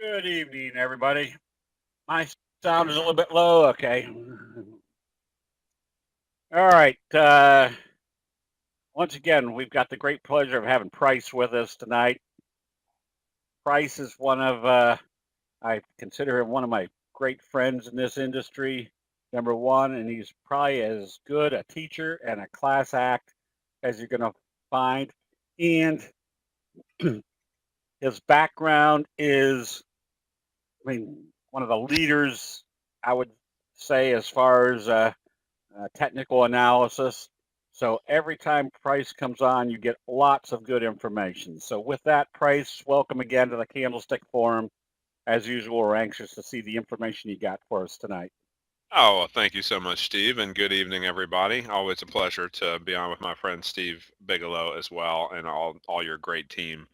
Good evening, everybody. My sound is a little bit low. Okay. All right. Once again, we've got the great pleasure of having Price with us tonight. Price is I consider him one of my great friends in this industry, number one, and he's probably as good a teacher and a class act as you're going to find. And his background is, one of the leaders, I would say, as far as technical analysis. So every time Price comes on, you get lots of good information. So with that, Price, welcome again to the Candlestick Forum. As usual, we're anxious to see the information you got for us tonight. Oh, well, thank you so much, Steve, and good evening, everybody. Always a pleasure to be on with my friend Steve Bigelow as well, and all your great team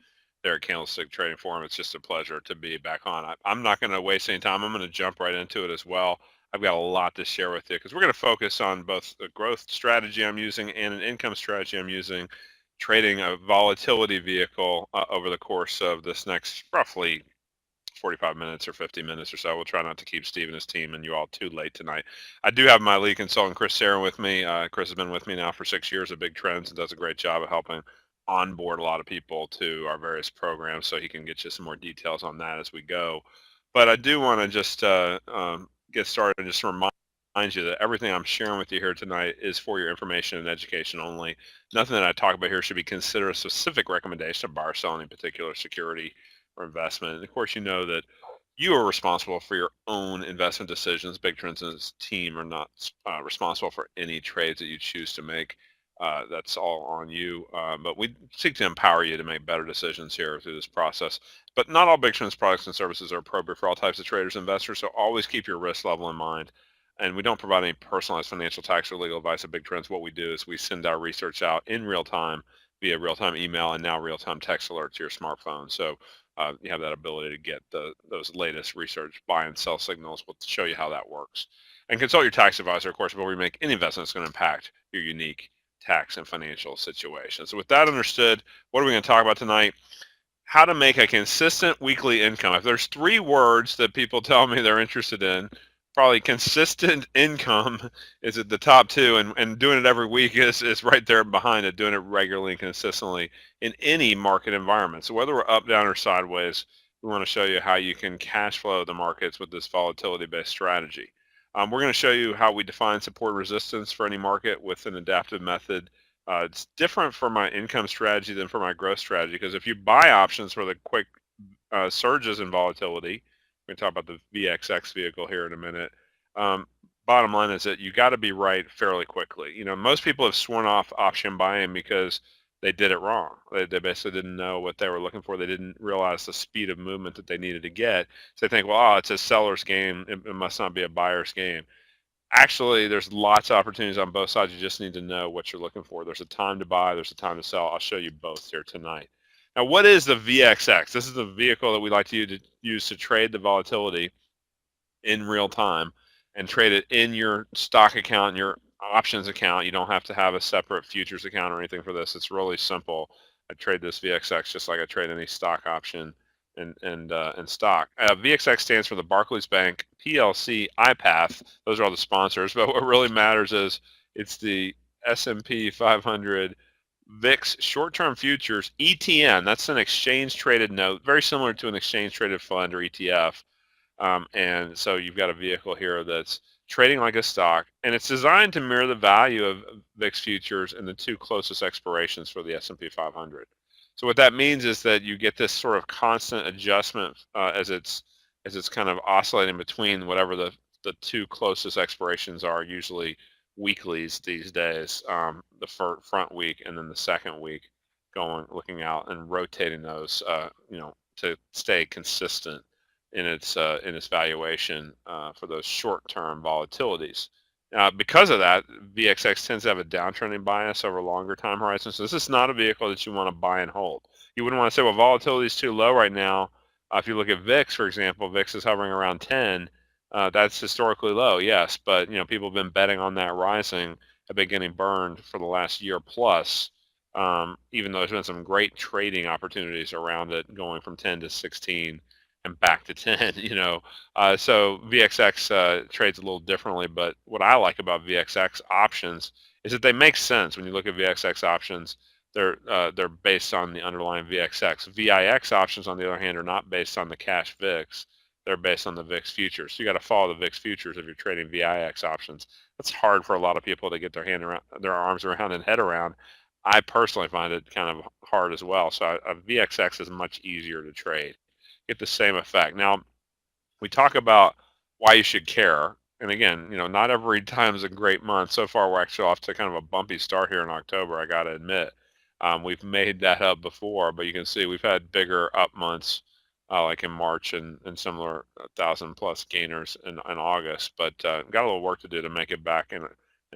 there at Candlestick Trading Forum. It's just a pleasure to be back on. I'm not going to waste any time. I'm going to jump right into it as well. I've got a lot to share with you because we're going to focus on both the growth strategy I'm using and an income strategy I'm using, trading a volatility vehicle over the course of this next roughly 45 minutes or 50 minutes or so. We'll try not to keep Steve and his team and you all too late tonight. I do have my lead consultant, Chris Sarin, with me. Chris has been with me now for 6 years at Big Trends and does a great job of helping onboard a lot of people to our various programs, so he can get you some more details on that as we go. But I do want to just get started and just remind you that everything I'm sharing with you here tonight is for your information and education only. Nothing that I talk about here should be considered a specific recommendation to buy or sell any particular security or investment. And of course, you know that you are responsible for your own investment decisions. Big Trends and his team are not responsible for any trades that you choose to make. That's all on you. But we seek to empower you to make better decisions here through this process. But not all Big Trends products and services are appropriate for all types of traders and investors. So always keep your risk level in mind. And we don't provide any personalized financial, tax, or legal advice at Big Trends. What we do is we send our research out in real time via real-time email and now real-time text alerts to your smartphone. So you have that ability to get those latest research buy and sell signals. We'll show you how that works. And consult your tax advisor, of course, before you make any investment that's going to impact your unique tax and financial situation. So with that understood, what are we going to talk about tonight? How to make a consistent weekly income. If there's three words that people tell me they're interested in, probably consistent income is at the top two, and doing it every week is right there behind it, doing it regularly and consistently in any market environment. So whether we're up, down, or sideways, we want to show you how you can cash flow the markets with this volatility-based strategy. We're going to show you how we define support resistance for any market with an adaptive method. It's different for my income strategy than for my growth strategy, because if you buy options for the quick surges in volatility, we're going to talk about the VXX vehicle here in a minute. Um, Bottom line is that you got to be right fairly quickly. You know, most people have sworn off option buying because they did it wrong. They basically didn't know what they were looking for. They didn't realize the speed of movement that they needed to get. So they think, well, oh, it's a seller's game. It must not be a buyer's game. Actually, there's lots of opportunities on both sides. You just need to know what you're looking for. There's a time to buy, there's a time to sell. I'll show you both here tonight. Now, what is the VXX? This is the vehicle that we like to use to trade the volatility in real time and trade it in your stock account, your options account. You don't have to have a separate futures account or anything for this. It's really simple. I trade this VXX just like I trade any stock option and stock. VXX stands for the Barclays Bank PLC IPATH. Those are all the sponsors, but what really matters is it's the S&P 500 VIX short-term futures ETN. That's an exchange-traded note, very similar to an exchange-traded fund or ETF. And so you've got a vehicle here that's trading like a stock, and it's designed to mirror the value of VIX futures and the two closest expirations for the S&P 500. So what that means is that you get this sort of constant adjustment as it's kind of oscillating between whatever the two closest expirations are, usually weeklies these days, the front week and then the second week, looking out and rotating those, to stay consistent in its valuation for those short-term volatilities. Because of that, VXX tends to have a downtrending bias over longer time horizons. So this is not a vehicle that you want to buy and hold. You wouldn't want to say, well, volatility is too low right now. If you look at VIX, for example, VIX is hovering around 10. That's historically low, yes, but people have been betting on that rising, have been getting burned for the last year plus. Even though there's been some great trading opportunities around it, going from 10 to 16 and back to 10. So VXX trades a little differently, but what I like about VXX options is that they make sense. When you look at VXX options, they're based on the underlying VXX. VIX options, on the other hand, are not based on the cash VIX. They're based on the VIX futures. So you got to follow the VIX futures if you're trading VIX options. That's hard for a lot of people to get their arms around and head around. I personally find it kind of hard as well. So a VXX is much easier to trade. Get the same effect. Now, we talk about why you should care. And again, not every time is a great month. So far, we're actually off to kind of a bumpy start here in October, I got to admit. We've made that up before, but you can see we've had bigger up months like in March and similar 1,000+ gainers in August. But got a little work to do to make it back in a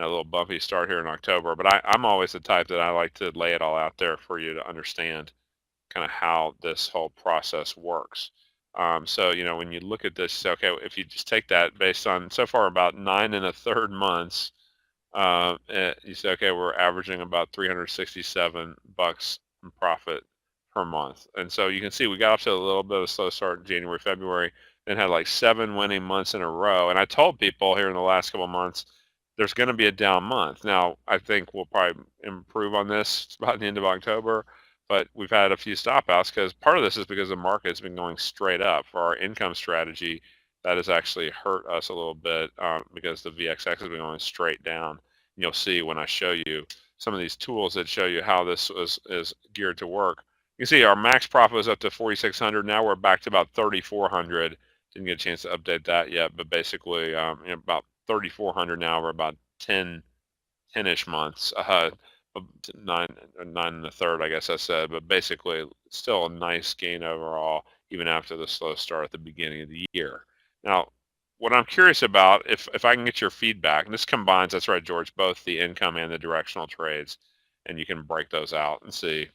little bumpy start here in October. But I'm always the type that I like to lay it all out there for you to understand kind of how this whole process works. So, when you look at this, okay, if you just take that based on so far about 9 1/3 months, you say, okay, we're averaging about $367 in profit per month. And so you can see we got off to a little bit of a slow start in January, February, then had like 7 winning months in a row. And I told people here in the last couple of months, there's going to be a down month. Now, I think we'll probably improve on this about the end of October, but we've had a few stop outs because part of this is because the market's been going straight up. For our income strategy, that has actually hurt us a little bit because the VXX has been going straight down. And you'll see when I show you some of these tools that show you how this is geared to work. You can see our max profit was up to 4,600. Now we're back to about 3,400. Didn't get a chance to update that yet, but basically about 3,400 now. We're about 10-ish months ahead. 9 1/3, I guess I said, but basically still a nice gain overall, even after the slow start at the beginning of the year. Now, what I'm curious about, if I can get your feedback, and this combines, that's right, George, both the income and the directional trades, and you can break those out and see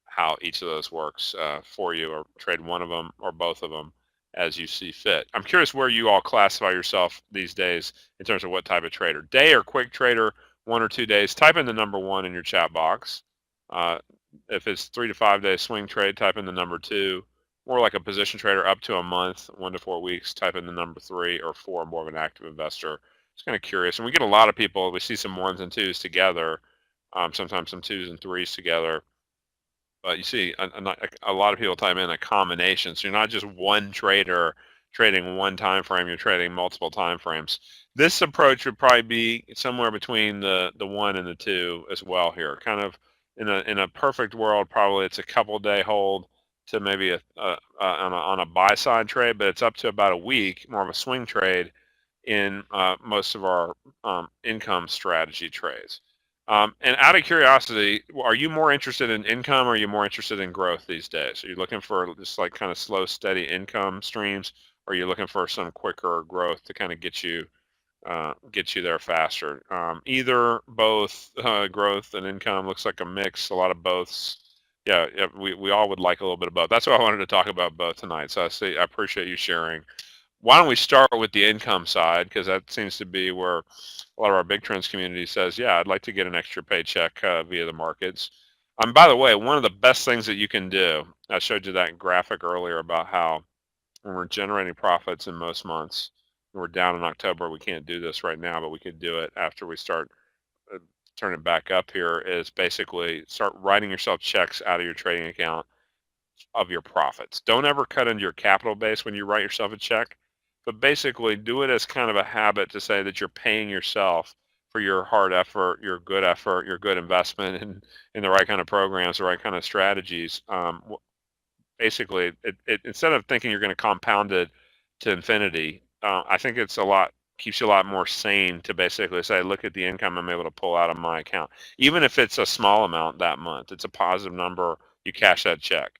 how each of those works for you, or trade one of them or both of them as you see fit. I'm curious where you all classify yourself these days in terms of what type of trader. Day or quick trader, 1 or 2 days. Type in the number 1 in your chat box. Uh, if it's 3 to 5 day swing trade, type in the number 2. More like a position trader up to a month, 1 to 4 weeks, type in the number 3, or 4, more of an active investor. Just kind of curious. And we get a lot of people, we see some 1s and 2s together, sometimes some 2s and 3s together. But you see a lot of people type in a combination. So you're not just one trader trading one time frame, you're trading multiple time frames. This approach would probably be somewhere between the 1 and the 2 as well here. Kind of in a perfect world, probably it's a couple day hold to maybe on a buy side trade, but it's up to about a week, more of a swing trade in most of our income strategy trades. And out of curiosity, are you more interested in income, or are you more interested in growth these days? Are you looking for just like kind of slow, steady income streams, or are you looking for some quicker growth to kind of get you there faster? Either, both, growth and income looks like a mix, a lot of boths. Yeah, we all would like a little bit of both. That's why I wanted to talk about both tonight. So I appreciate you sharing. Why don't we start with the income side, because that seems to be where a lot of our big trends community says, yeah, I'd like to get an extra paycheck via the markets. By the way, one of the best things that you can do, I showed you that graphic earlier about how when we're generating profits in most months, we're down in October, we can't do this right now, but we could do it after we start turning back up here, is basically start writing yourself checks out of your trading account of your profits. Don't ever cut into your capital base when you write yourself a check, but basically do it as kind of a habit to say that you're paying yourself for your hard effort, your good investment in the right kind of programs, the right kind of strategies. Basically, instead of thinking you're going to compound it to infinity, I think keeps you a lot more sane to basically say, look at the income I'm able to pull out of my account. Even if it's a small amount that month, it's a positive number, you cash that check.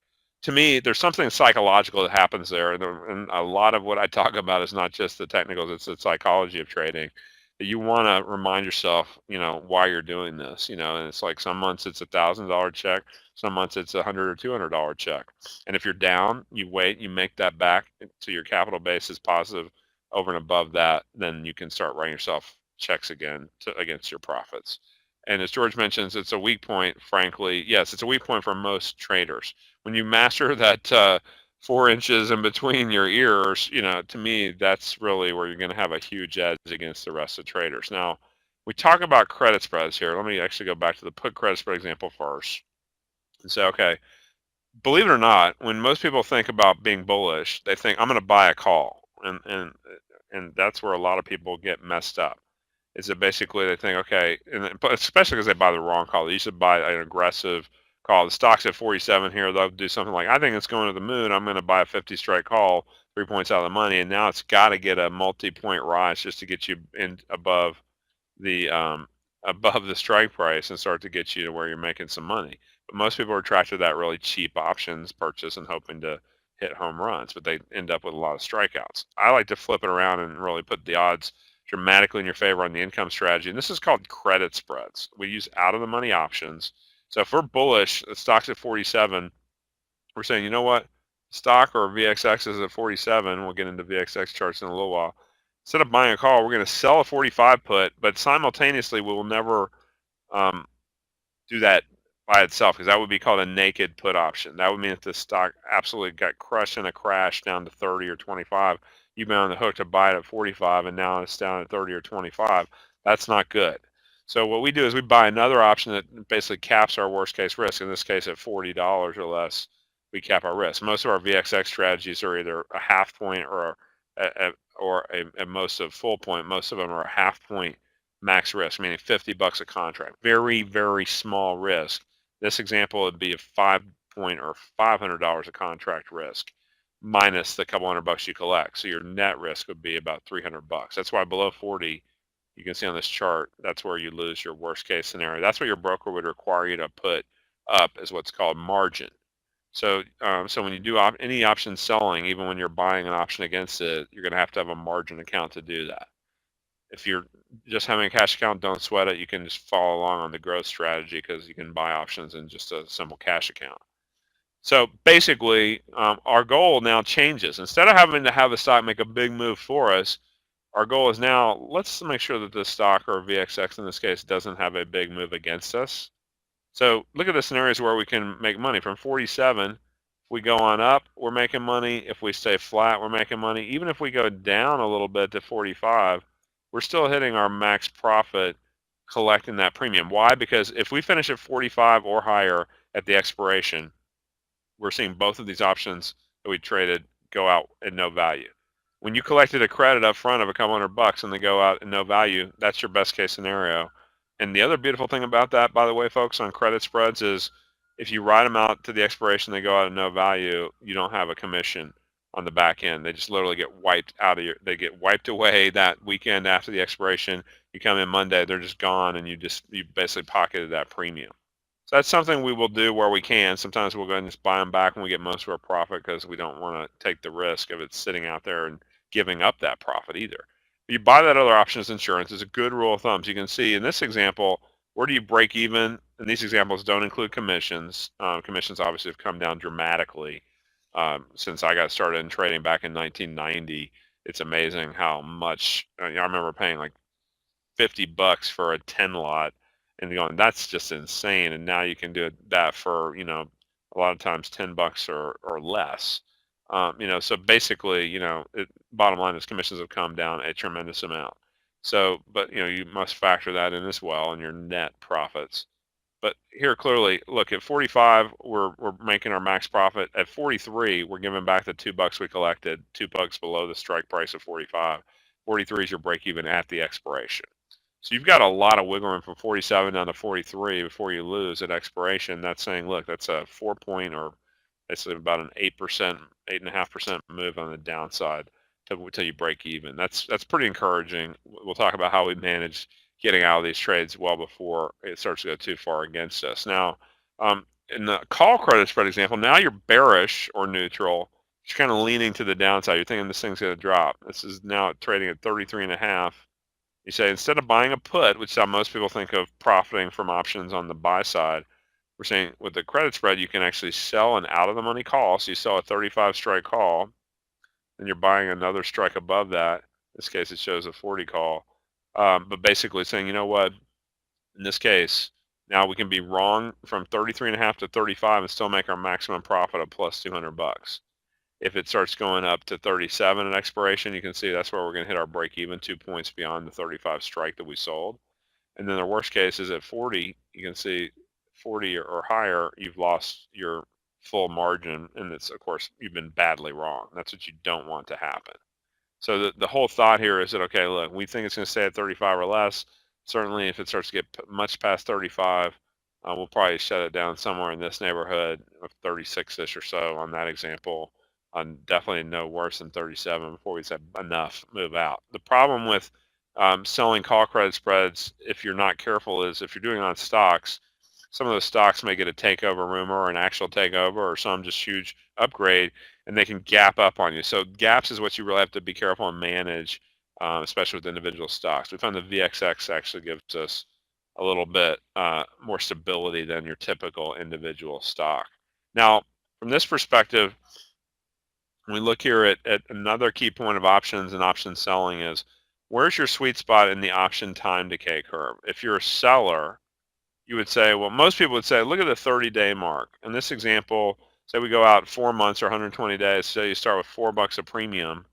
To me, there's something psychological that happens there. And a lot of what I talk about is not just the technicals, it's the psychology of trading. That you want to remind yourself, why you're doing this, and it's like some months it's $1,000 check, some months it's $100 or $200 check. And if you're down, you wait, you make that back so your capital base is positive over and above that, then you can start writing yourself checks again against your profits. And as George mentions, it's a weak point, frankly. Yes, it's a weak point for most traders. When you master that 4 inches in between your ears, to me, that's really where you're going to have a huge edge against the rest of the traders. Now, we talk about credit spreads here. Let me actually go back to the put credit spread example first and say, okay, believe it or not, when most people think about being bullish, they think I'm going to buy a call, and that's where a lot of people get messed up. Is that basically they think, okay, but especially because they buy the wrong call. They used to buy an aggressive call. The stock's at 47 here. They'll do something like, I think it's going to the moon. I'm going to buy a 50 strike call, 3 points out of the money, and now it's got to get a multi-point rise just to get you in the above the strike price and start to get you to where you're making some money. But most people are attracted to that really cheap options purchase and hoping to hit home runs, but they end up with a lot of strikeouts. I like to flip it around and really put the odds dramatically in your favor on the income strategy. And this is called credit spreads. We use out of the money options. So if we're bullish, the stock's at 47, we're saying, you know what? Stock or VXX is at 47. We'll get into VXX charts in a little while. Instead of buying a call, we're going to sell a 45 put, but simultaneously we will never do that by itself, because that would be called a naked put option. That would mean if the stock absolutely got crushed in a crash down to 30 or 25, you've been on the hook to buy it at 45 and now it's down at 30 or 25. That's not good. So what we do is we buy another option that basically caps our worst case risk. In this case, at $40 or less, we cap our risk. Most of our VXX strategies are either a half point or at most a full point. Most of them are a half point max risk, meaning $50 a contract. Very, very small risk. This example would be a 5 point or $500 a contract risk minus the couple $100 you collect. So your net risk would be about $300. That's why below 40, you can see on this chart, that's where you lose your worst case scenario. That's what your broker would require you to put up, is what's called margin. So when you do any option selling, even when you're buying an option against it, you're going to have a margin account to do that. If you're just having a cash account, don't sweat it. You can just follow along on the growth strategy because you can buy options in just a simple cash account. So basically, our goal now changes. Instead of having to have the stock make a big move for us, our goal is now, let's make sure that the stock, or VXX in this case, doesn't have a big move against us. So look at the scenarios where we can make money. From 47, if we go on up, we're making money. If we stay flat, we're making money. Even if we go down a little bit to 45, we're still hitting our max profit collecting that premium. Why? Because if we finish at 45 or higher at the expiration, we're seeing both of these options that we traded go out at no value. When you collected a credit up front of a couple $100 and they go out at no value, that's your best case scenario. And the other beautiful thing about that, by the way, folks, on credit spreads is if you ride them out to the expiration, they go out at no value, you don't have a commission on the back end. They just literally get wiped out of they get wiped away that weekend after the expiration. You come in Monday, they're just gone, and you basically pocketed that premium. So that's something we will do where we can. Sometimes we'll go ahead and just buy them back when we get most of our profit, because we don't want to take the risk of it sitting out there and giving up that profit either. You buy that other option as insurance is a good rule of thumb. So you can see in this example, where do you break even? And these examples don't include commissions. Commissions obviously have come down dramatically since I got started in trading back in 1990. It's amazing how much. I remember paying like $50 for a 10 lot and going, that's just insane. And now you can do that for, a lot of times $10 or less. So basically, bottom line is commissions have come down a tremendous amount. So, but you must factor that in as well in your net profits. But here clearly, look, at 45, we're making our max profit. At 43, we're giving back the $2 we collected, $2 below the strike price of 45. 43 is your break even at the expiration. So you've got a lot of wiggle room from 47 down to 43 before you lose at expiration. That's saying, look, that's a 4 point, or basically about an 8%, 8.5% move on the downside until you break even. That's pretty encouraging. We'll talk about how we manage getting out of these trades well before it starts to go too far against us. Now, in the call credit spread example, now you're bearish or neutral. You're kind of leaning to the downside. You're thinking this thing's going to drop. This is now trading at 33.5. You say, instead of buying a put, which is how most people think of profiting from options on the buy side, we're saying with the credit spread, you can actually sell an out of the money call. So you sell a 35 strike call, and you're buying another strike above that. In this case, it shows a 40 call. But basically saying, you know what, in this case, now we can be wrong from 33.5 to 35 and still make our maximum profit of plus $200. If it starts going up to 37 at expiration, you can see that's where we're going to hit our break even, 2 points beyond the 35 strike that we sold. And then the worst case is at 40, you can see 40 or higher, you've lost your full margin. And it's, of course, you've been badly wrong. That's what you don't want to happen. So the whole thought here is that, okay, look, we think it's going to stay at 35 or less. Certainly, if it starts to get much past 35, we'll probably shut it down somewhere in this neighborhood of 36-ish or so on that example. On definitely no worse than 37 before we said enough, move out. The problem with selling call credit spreads, if you're not careful, is if you're doing it on stocks, some of those stocks may get a takeover rumor or an actual takeover, or some just huge upgrade, and they can gap up on you. So gaps is what you really have to be careful and manage, especially with individual stocks. We found the VXX actually gives us a little bit more stability than your typical individual stock. Now, from this perspective, when we look here at another key point of options and option selling is, where's your sweet spot in the option time decay curve? If you're a seller, you would say, well, most people would say, look at the 30-day mark. In this example, say we go out 4 months or 120 days, so you start with $4 a premium.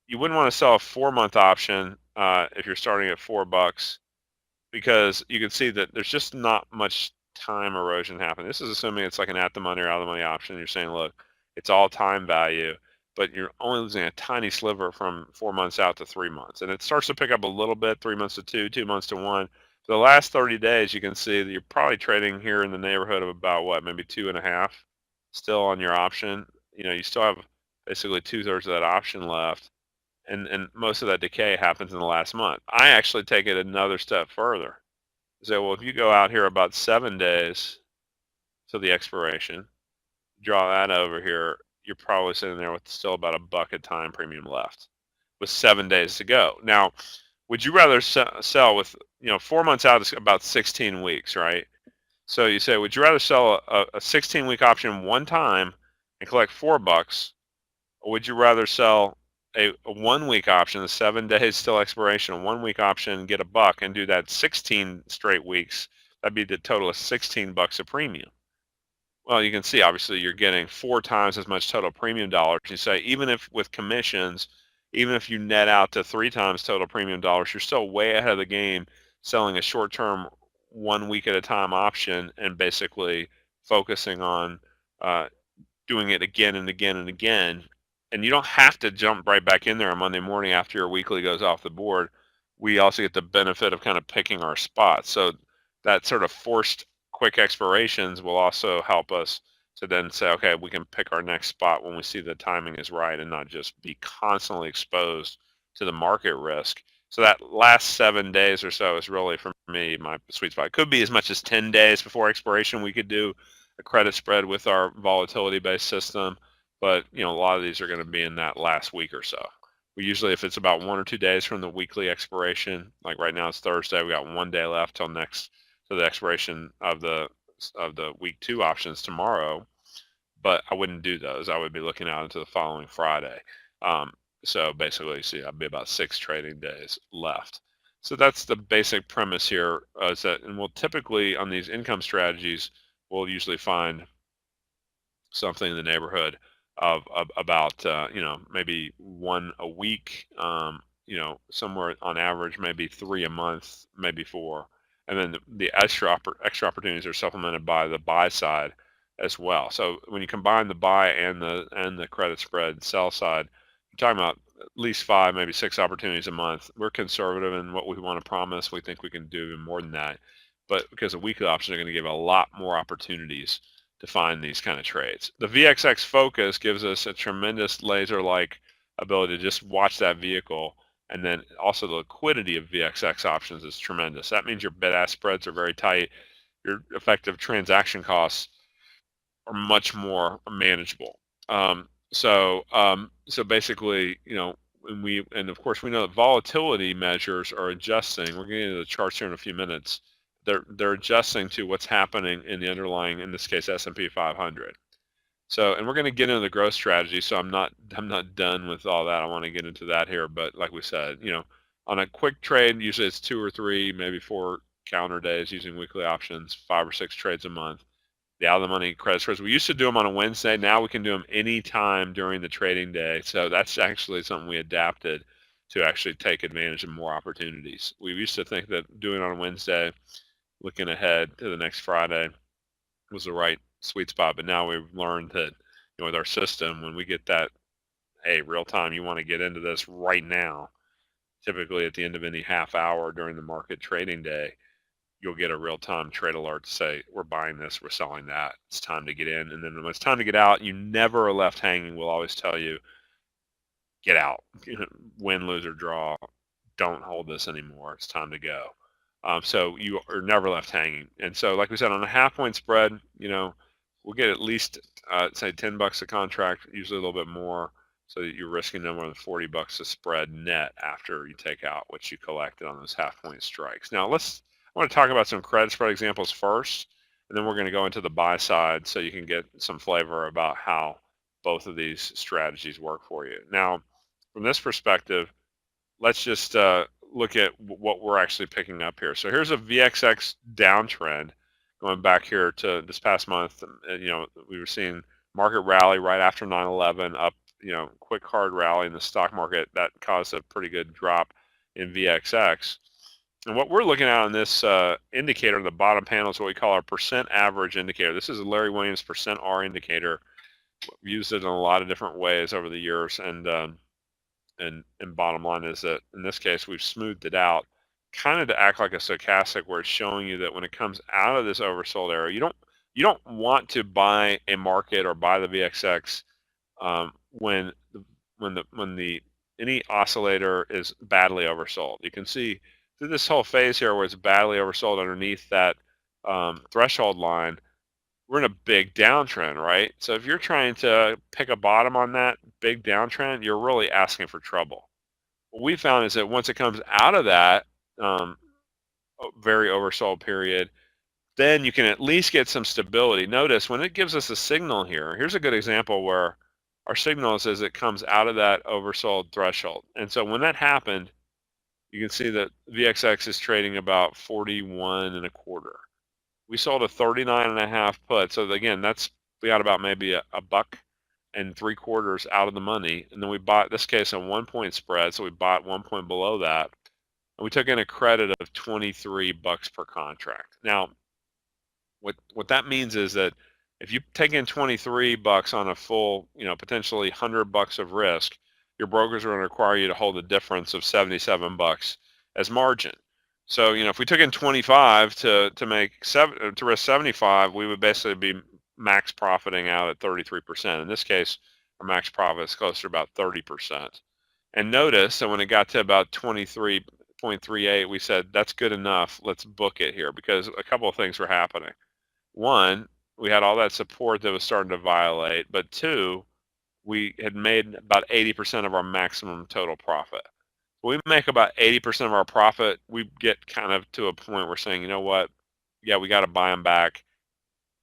You wouldn't want to sell a 4-month option if you're starting at $4, because you can see that there's just not much time erosion happening. This is assuming it's like an at the money or out of the money option. You're saying, look, it's all time value, but you're only losing a tiny sliver from 4 months out to 3 months. And it starts to pick up a little bit, 3 months to 2, 2 months to 1. For the last 30 days, you can see that you're probably trading here in the neighborhood of about what, maybe 2.5 still on your option. You still have basically 2/3 of that option left. And most of that decay happens in the last month. I actually take it another step further. So, well, if you go out here about 7 days to the expiration, draw that over here, you're probably sitting there with still about $1 a time premium left with 7 days to go. Now, would you rather sell with, 4 months out is about 16 weeks, right? So you say, would you rather sell a 16-week option one time and collect $4, or would you rather sell a 1-week option, the 7 days till expiration, a 1-week option, get $1 and do that 16 straight weeks? That'd be the total of $16 a premium. Well, you can see obviously you're getting 4 times as much total premium dollars. You say even if with commissions, even if you net out to 3 times total premium dollars, you're still way ahead of the game selling a short-term 1 week at a time option and basically focusing on doing it again and again and again. And you don't have to jump right back in there on Monday morning after your weekly goes off the board. We also get the benefit of kind of picking our spots. So that sort of forced quick expirations will also help us to then say, okay, we can pick our next spot when we see the timing is right and not just be constantly exposed to the market risk. So that last 7 days or so is really, for me, my sweet spot. It could be as much as 10 days before expiration. We could do a credit spread with our volatility-based system, but a lot of these are going to be in that last week or so. We usually, if it's about 1 or 2 days from the weekly expiration, like right now it's Thursday, we got 1 day left till the expiration of the week 2 options tomorrow. But I wouldn't do those. I would be looking out into the following Friday. So basically, see, I'd be about 6 trading days left. So that's the basic premise here. Is that, and we'll typically on these income strategies, we'll usually find something in the neighborhood of about maybe 1 a week, somewhere on average maybe 3 a month, maybe 4, and then the extra opportunities are supplemented by the buy side as well. So when you combine the buy and the credit spread sell side, you're talking about at least 5, maybe 6 opportunities a month. We're conservative in what we want to promise. We think we can do even more than that, but because the weekly options are going to give a lot more opportunities to find these kind of trades. The VXX Focus gives us a tremendous laser-like ability to just watch that vehicle, and then also the liquidity of VXX options is tremendous. That means your bid-ask spreads are very tight. Your effective transaction costs are much more manageable. So basically, and of course we know that volatility measures are adjusting. We're getting into the charts here in a few minutes. They're adjusting to what's happening in the underlying, in this case, S&P 500. So, and we're going to get into the growth strategy. So I'm not done with all that. I want to get into that here, but like we said, on a quick trade, usually it's 2 or 3, maybe 4 calendar days using weekly options, 5 or 6 trades a month. the out of the money credit spreads. We used to do them on a Wednesday. Now we can do them anytime during the trading day. So that's actually something we adapted to actually take advantage of more opportunities. We used to think that doing it on a Wednesday, looking ahead to the next Friday, was the right sweet spot. But now we've learned that, with our system, when we get that, hey, real time, you want to get into this right now, typically at the end of any half hour during the market trading day, you'll get a real-time trade alert to say, we're buying this, we're selling that, it's time to get in. And then when it's time to get out, you never are left hanging. We'll always tell you, get out, win, lose, or draw. Don't hold this anymore. It's time to go. So you are never left hanging. And so, like we said, on a half-point spread, we'll get at least, say, $10 a contract, usually a little bit more, so that you're risking no more than $40 a spread net after you take out what you collected on those half-point strikes. Now, I want to talk about some credit spread examples first, and then we're going to go into the buy side so you can get some flavor about how both of these strategies work for you. Now, from this perspective, let's just look at what we're actually picking up here. So here's a VXX downtrend going back here to this past month. We were seeing market rally right after 9/11, up, quick hard rally in the stock market that caused a pretty good drop in VXX. And what we're looking at on this indicator in the bottom panel is what we call our percent average indicator. This is a Larry Williams percent R indicator. We've used it in a lot of different ways over the years, and bottom line is that in this case we've smoothed it out, kind of to act like a stochastic, where it's showing you that when it comes out of this oversold area, you don't want to buy a market or buy the VXX when any oscillator is badly oversold. You can see through this whole phase here where it's badly oversold underneath that threshold line, we're in a big downtrend, right? So if you're trying to pick a bottom on that big downtrend, you're really asking for trouble. What we found is that once it comes out of that very oversold period, then you can at least get some stability. Notice when it gives us a signal here, here's a good example where our signal is as it comes out of that oversold threshold. And so when that happened, you can see that VXX is trading about 41 and a quarter. We sold a 39.5 put. So again, we got about maybe a buck and 3/4 out of the money. And then we bought, this case, a 1-point spread. So we bought 1 point below that. And we took in a credit of $23 per contract. Now, what that means is that if you take in $23 on a full, potentially $100 of risk, your brokers are going to require you to hold a difference of $77 as margin. So, if we took in 25 to risk 75, we would basically be max profiting out at 33%. In this case, our max profit is closer to about 30%. And notice that when it got to about 23.38, we said, that's good enough. Let's book it here, because a couple of things were happening. One, we had all that support that was starting to violate, but two, we had made about 80% of our maximum total profit. When we make about 80% of our profit, we get kind of to a point where we're saying, you know what, yeah, we got to buy them back,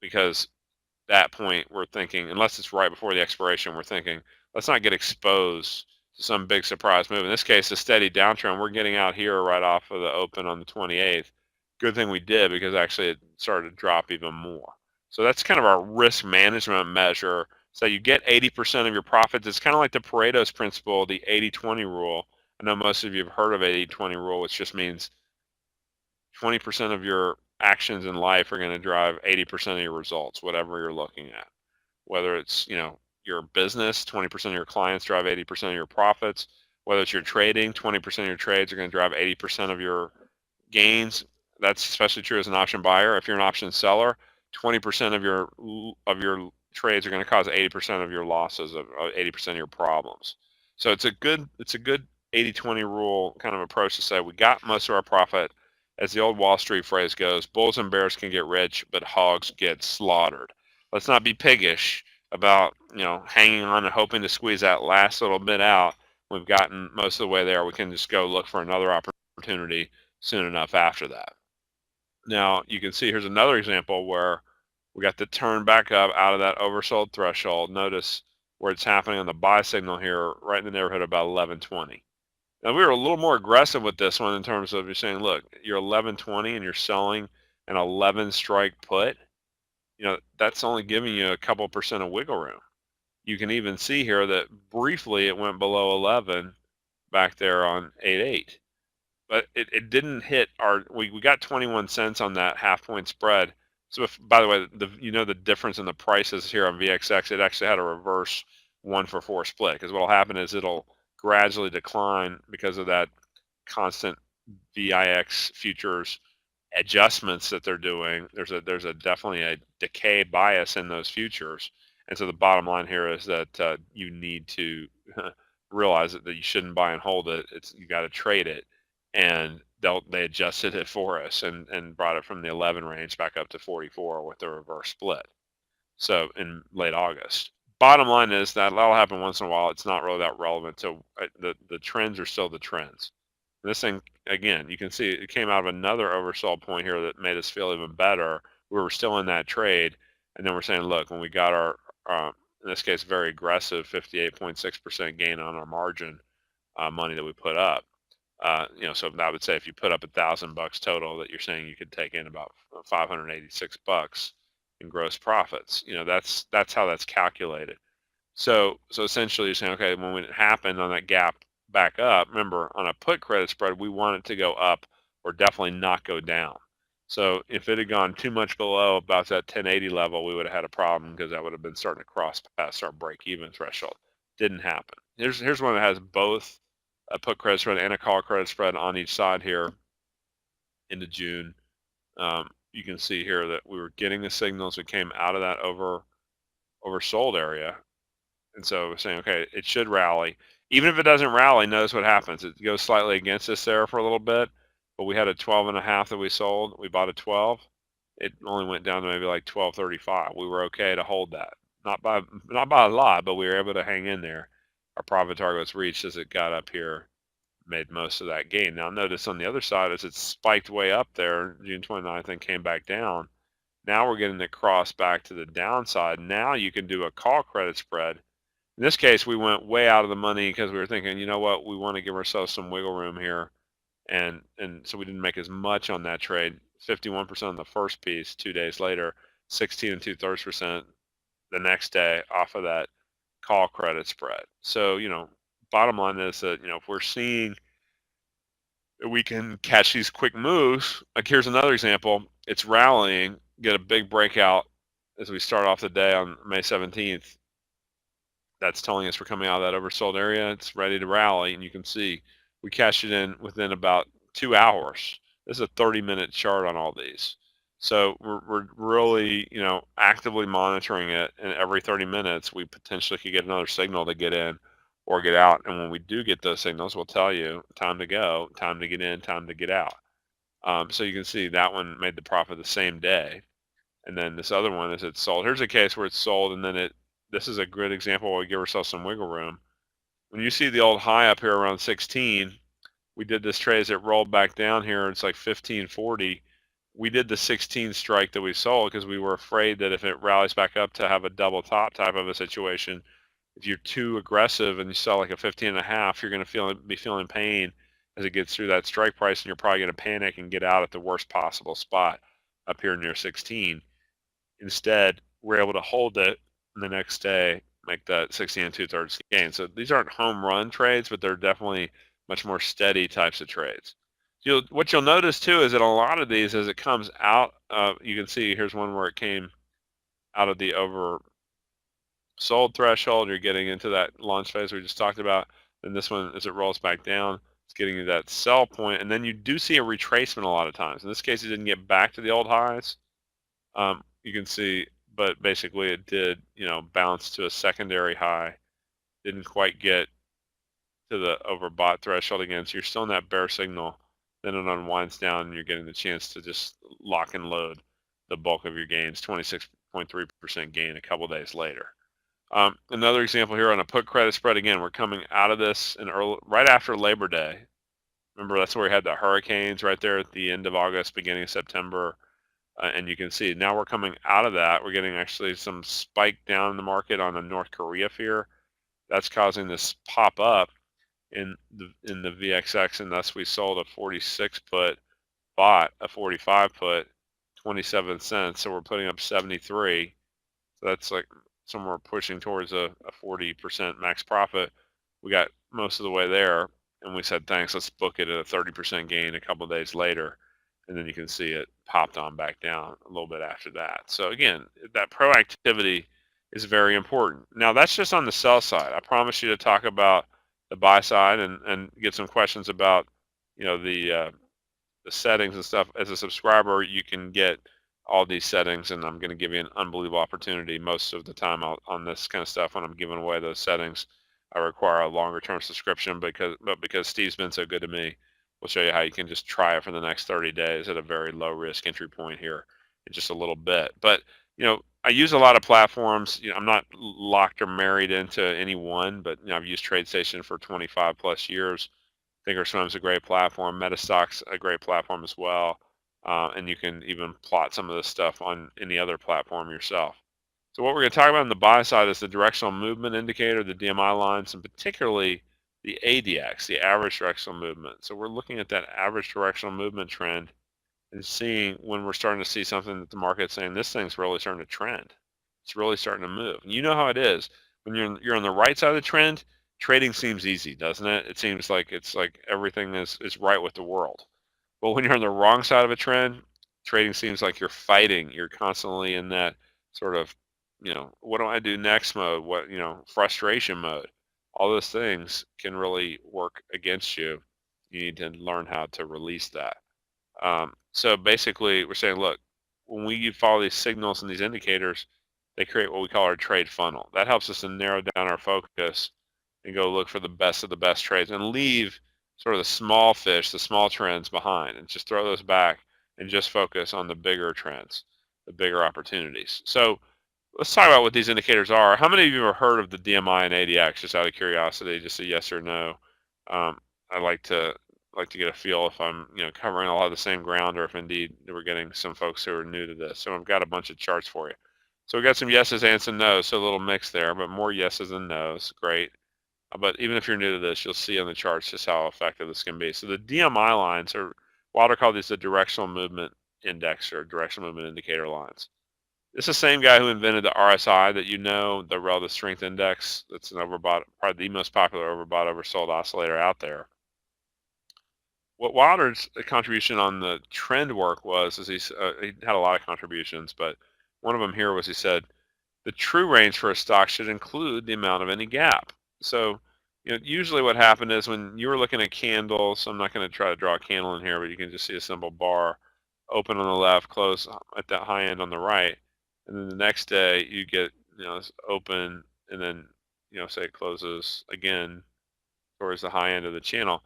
because that point we're thinking, unless it's right before the expiration, we're thinking, let's not get exposed to some big surprise move. In this case, a steady downtrend. We're getting out here right off of the open on the 28th. Good thing we did, because actually it started to drop even more. So that's kind of our risk management measure. So you get 80% of your profits. It's kind of like the Pareto's principle, the 80-20 rule. I know most of you have heard of 80-20 rule, which just means 20% of your actions in life are going to drive 80% of your results, whatever you're looking at. Whether it's, your business, 20% of your clients drive 80% of your profits. Whether it's your trading, 20% of your trades are going to drive 80% of your gains. That's especially true as an option buyer. If you're an option seller, 20% of your trades are going to cause 80% of your losses, of 80% of your problems. So it's a good 80-20 rule kind of approach to say we got most of our profit. As the old Wall Street phrase goes, bulls and bears can get rich, but hogs get slaughtered. Let's not be piggish about, hanging on and hoping to squeeze that last little bit out. We've gotten most of the way there. We can just go look for another opportunity soon enough after that. Now, you can see here's another example where we got the turn back up out of that oversold threshold. Notice where it's happening on the buy signal here, right in the neighborhood of about 11.20. Now, we were a little more aggressive with this one in terms of you're saying, look, you're 11.20 and you're selling an 11 strike put. that's only giving you a couple percent of wiggle room. You can even see here that briefly it went below 11 back there on 8.8, but it didn't hit we got 21 cents on that half point spread. So by the way, the difference in the prices here on VXX, it actually had a reverse 1-for-4 split, because what'll happen is it'll gradually decline because of that constant VIX futures adjustments that they're doing. There's a definitely a decay bias in those futures, and so the bottom line here is that you need to realize that you shouldn't buy and hold it. You got to trade it, and they adjusted it for us and brought it from the 11 range back up to 44 with the reverse split. So in late August. Bottom line is that'll happen once in a while. It's not really that relevant. So the trends are still the trends. This thing, again, you can see it came out of another oversold point here that made us feel even better. We were still in that trade, and then we're saying, look, when we got our, in this case, very aggressive 58.6% gain on our margin money that we put up, so I would say if you put up $1,000 total, that you're saying you could take in about $586 in gross profits. That's how that's calculated. So essentially, you're saying, okay, when it happened on that gap back up, remember, on a put credit spread, we want it to go up or definitely not go down. So if it had gone too much below about that 1080 level, we would have had a problem, because that would have been starting to cross past our break-even threshold. Didn't happen. Here's one that has both a put credit spread and a call credit spread on each side here into June. You can see here that we were getting the signals. We came out of that oversold area. And so we're saying, okay, it should rally. Even if it doesn't rally, notice what happens. It goes slightly against us there for a little bit, but we had a 12.5 that we sold. We bought a 12. It only went down to maybe like 12.35. We were okay to hold that. Not by a lot, but we were able to hang in there. Our profit target was reached as it got up here, made most of that gain. Now notice on the other side, as it spiked way up there, June 29th, and came back down. Now we're getting it cross back to the downside. Now you can do a call credit spread. In this case, we went way out of the money because we were thinking, you know what, we want to give ourselves some wiggle room here, and so we didn't make as much on that trade. 51% on the first piece. 2 days later, 16 2/3% the next day off of that call credit spread. So bottom line is that if we're seeing that we can catch these quick moves, like here's another example. It's rallying, get a big breakout as we start off the day on May 17th. That's telling us we're coming out of that oversold area. It's ready to rally, and you can see we cashed it in within about 2 hours. This is a 30-minute chart on all these. So we're really, actively monitoring it, and every 30 minutes we potentially could get another signal to get in or get out. And when we do get those signals, we'll tell you time to go, time to get in, time to get out. So you can see that one made the profit the same day. And then this other one is it's sold. Here's a case where it's sold, and then this is a good example where we give ourselves some wiggle room. When you see the old high up here around 16, we did this trade as it rolled back down here. It's like 1540. We did the 16 strike that we sold because we were afraid that if it rallies back up to have a double top type of a situation, if you're too aggressive and you sell like a 15.5, you're going to be feeling pain as it gets through that strike price, and you're probably going to panic and get out at the worst possible spot up here near 16. Instead, we're able to hold it the next day, make that 16 2/3 gain. So these aren't home run trades, but they're definitely much more steady types of trades. What you'll notice too is that a lot of these, as it comes out, you can see here's one where it came out of the oversold threshold. You're getting into that launch phase we just talked about. And this one, as it rolls back down, it's getting to that sell point, and then you do see a retracement a lot of times. In this case, it didn't get back to the old highs. You can see, but basically it did, bounce to a secondary high. Didn't quite get to the overbought threshold again. So you're still in that bear signal. Then it unwinds down, and you're getting the chance to just lock and load the bulk of your gains. 26.3% gain a couple days later. Another example here on a put credit spread. Again, we're coming out of this right after Labor Day. Remember, that's where we had the hurricanes right there at the end of August, beginning of September. And you can see now we're coming out of that. We're getting actually some spike down in the market on the North Korea fear. That's causing this pop up in the VXX, and thus we sold a 46 put, bought a 45 put, 27 cents. So we're putting up 73. So that's like somewhere pushing towards a 40% max profit. We got most of the way there, and we said, thanks, let's book it at a 30% gain a couple of days later. And then you can see it popped on back down a little bit after that. So again, that proactivity is very important. Now that's just on the sell side. I promise you to talk about the buy side and get some questions about, the settings and stuff. As a subscriber, you can get all these settings, and I'm going to give you an unbelievable opportunity most of the time on this kind of stuff. When I'm giving away those settings, I require a longer term subscription because Steve's been so good to me, we'll show you how you can just try it for the next 30 days at a very low risk entry point here in just a little bit. But I use a lot of platforms. I'm not locked or married into any one, but I've used TradeStation for 25 plus years. Thinkorswim's a great platform. Metastock's a great platform as well. And you can even plot some of this stuff on any other platform yourself. So what we're going to talk about on the buy side is the directional movement indicator, the DMI lines, and particularly the ADX, the average directional movement. So we're looking at that average directional movement trend and seeing when we're starting to see something that the market's saying, this thing's really starting to trend. It's really starting to move. And you know how it is. When you're on the right side of the trend, trading seems easy, doesn't it? It seems like it's like everything is right with the world. But when you're on the wrong side of a trend, trading seems like you're fighting. You're constantly in that sort of, what do I do next mode? What, frustration mode. All those things can really work against you. You need to learn how to release that. So basically, we're saying, look, when we follow these signals and these indicators, they create what we call our trade funnel. That helps us to narrow down our focus and go look for the best of the best trades and leave sort of the small fish, the small trends behind, and just throw those back and just focus on the bigger trends, the bigger opportunities. So let's talk about what these indicators are. How many of you have heard of the DMI and ADX? Just out of curiosity, just a yes or no. I like to get a feel if I'm covering a lot of the same ground, or if indeed we're getting some folks who are new to this. So I've got a bunch of charts for you. So we got some yeses and some nos, so a little mix there, but more yeses than nos. Great. But even if you're new to this, you'll see on the charts just how effective this can be. So the DMI lines are, Wilder called these the directional movement index or directional movement indicator lines. It's the same guy who invented the RSI that the relative strength index. That's an overbought, probably the most popular overbought, oversold oscillator out there. What Wilder's contribution on the trend work was, is he had a lot of contributions, but one of them here was he said, the true range for a stock should include the amount of any gap. So, usually what happened is when you were looking at candles, I'm not going to try to draw a candle in here, but you can just see a simple bar, open on the left, close at that high end on the right. And then the next day you get, this open, and then, say it closes again towards the high end of the channel.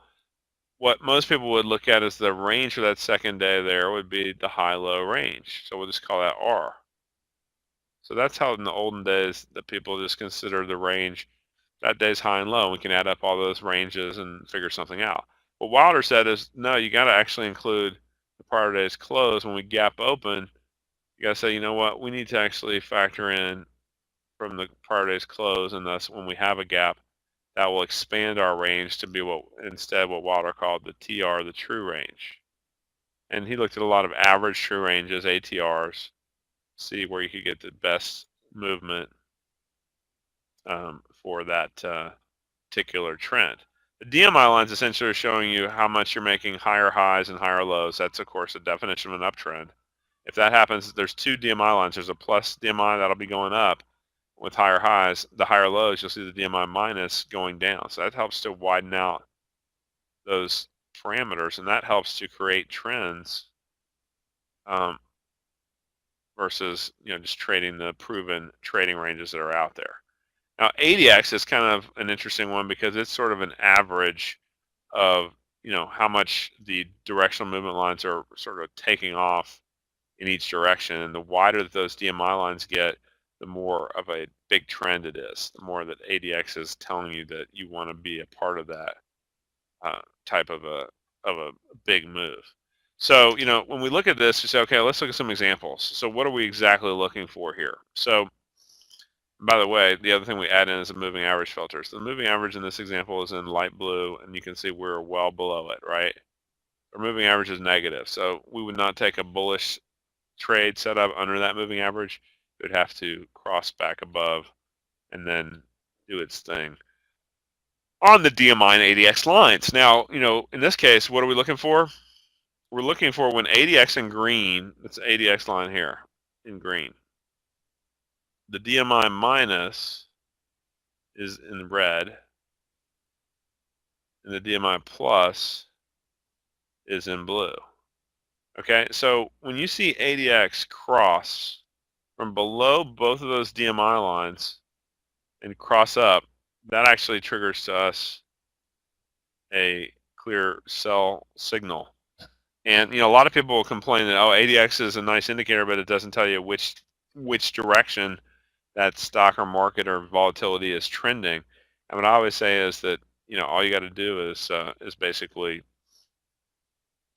What most people would look at as the range for that second day there would be the high-low range. So we'll just call that R. So that's how in the olden days that people just consider the range that day's high and low. We can add up all those ranges and figure something out. What Wilder said is, no, you got to actually include the prior day's close. When we gap open, you got to say, you know what, we need to actually factor in from the prior day's close, and thus when we have a gap, that will expand our range to be what Wilder called the TR, the true range. And he looked at a lot of average true ranges, ATRs, see where you could get the best movement for that particular trend. The DMI lines essentially are showing you how much you're making higher highs and higher lows. That's, of course, a definition of an uptrend. If that happens, there's two DMI lines. There's a plus DMI that'll be going up with higher highs. The higher lows, you'll see the DMI minus going down. So that helps to widen out those parameters, and that helps to create trends versus just trading the proven trading ranges that are out there. Now, ADX is kind of an interesting one because it's sort of an average of how much the directional movement lines are sort of taking off in each direction, and the wider that those DMI lines get, the more of a big trend it is. The more that ADX is telling you that you want to be a part of that type of a big move. So when we look at this, we say, okay, let's look at some examples. So what are we exactly looking for here? So by the way, the other thing we add in is a moving average filter. So the moving average in this example is in light blue, and you can see we're well below it, right? Our moving average is negative, so we would not take a bullish trade set up under that moving average, it would have to cross back above and then do its thing on the DMI and ADX lines. Now, in this case, what are we looking for? We're looking for when ADX in green, it's the ADX line here in green. The DMI minus is in red, and the DMI plus is in blue. Okay, so when you see ADX cross from below both of those DMI lines and cross up, that actually triggers to us a clear sell signal. And a lot of people will complain that ADX is a nice indicator, but it doesn't tell you which direction that stock or market or volatility is trending. And what I always say is that all you got to do is basically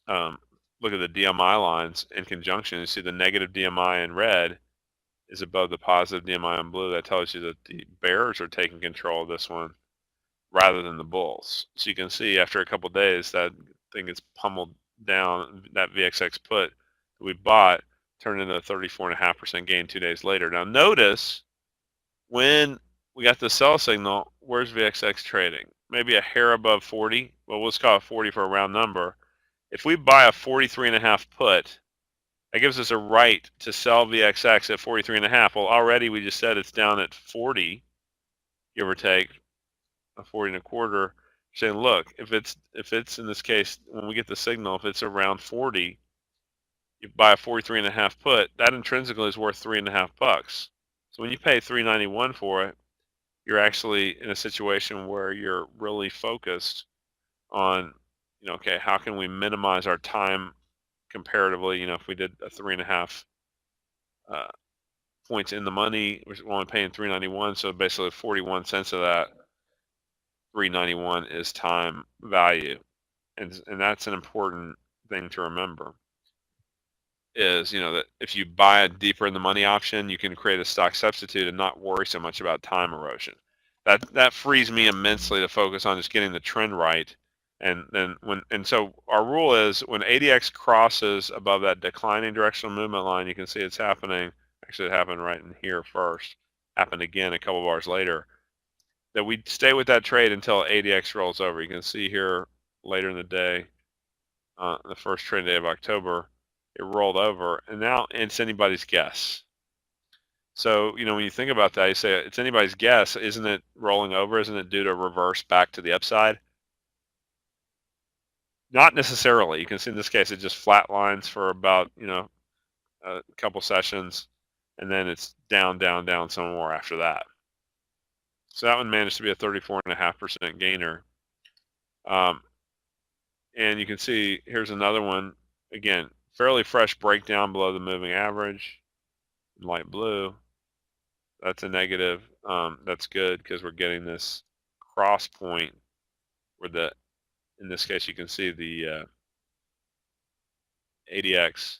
look at the DMI lines in conjunction. You see the negative DMI in red is above the positive DMI in blue. That tells you that the bears are taking control of this one rather than the bulls. So you can see after a couple of days that thing gets pummeled down. That VXX put that we bought turned into a 34.5% gain 2 days later. Now notice when we got the sell signal, where's VXX trading? Maybe a hair above 40. Well, let's call it 40 for a round number. If we buy a 43.5 put, that gives us a right to sell VXX at 43.5. Well, already we just said it's down at 40, give or take, a 40.25. Saying, look, if it's in this case, when we get the signal, if it's around 40, you buy a 43.5 put, that intrinsically is worth $3.50. So when you pay $3.91 for it, you're actually in a situation where you're really focused on, okay, how can we minimize our time comparatively? If we did a 3.5 points in the money, we're only paying $3.91, so basically 41 cents of that $3.91 is time value, and that's an important thing to remember. Is that if you buy a deeper in the money option, you can create a stock substitute and not worry so much about time erosion. That frees me immensely to focus on just getting the trend right. And then so our rule is when ADX crosses above that declining directional movement line, you can see it's happening. Actually, it happened right in here first. Happened again a couple of hours later. That we stay with that trade until ADX rolls over. You can see here later in the day, the first trade day of October, it rolled over, and now it's anybody's guess. So, when you think about that, you say it's anybody's guess. Isn't it rolling over? Isn't it due to reverse back to the upside? Not necessarily. You can see in this case, it just flatlines for about, a couple sessions, and then it's down, down, down some more after that. So that one managed to be a 34.5% gainer. And you can see here's another one. Again, fairly fresh breakdown below the moving average in light blue. That's a negative. That's good because we're getting this cross point where in this case, you can see the ADX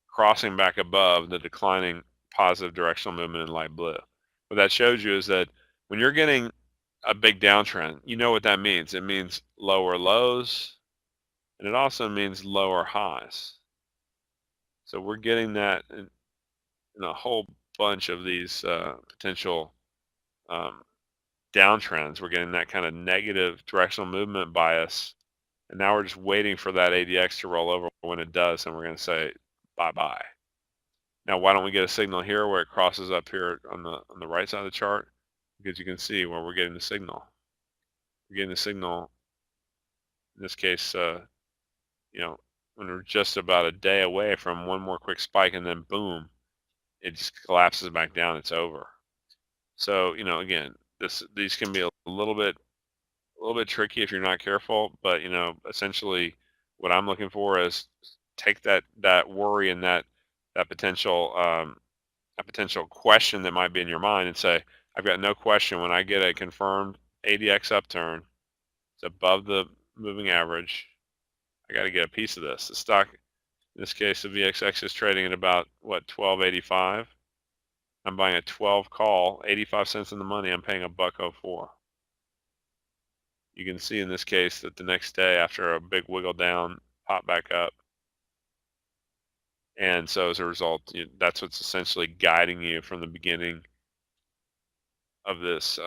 crossing back above the declining positive directional movement in light blue. What that shows you is that when you're getting a big downtrend, you know what that means. It means lower lows, and it also means lower highs. So we're getting that in a whole bunch of these potential downtrends. We're getting that kind of negative directional movement bias, and now we're just waiting for that ADX to roll over. When it does, and we're going to say bye-bye. Now, why don't we get a signal here where it crosses up here on the right side of the chart? Because you can see where we're getting the signal. We're getting the signal, in this case, when we're just about a day away from one more quick spike, and then boom, it just collapses back down. It's over. So, again, these can be a little bit tricky if you're not careful. But essentially, what I'm looking for is take that worry and that potential question that might be in your mind and say, I've got no question when I get a confirmed ADX upturn, it's above the moving average, I got to get a piece of this. The stock, in this case, the VXX is trading at about, what, 12.85? I'm buying a 12 call, 85 cents in the money, I'm paying $1.04. You can see in this case that the next day, after a big wiggle down, pop back up, And so as a result, that's what's essentially guiding you from the beginning of this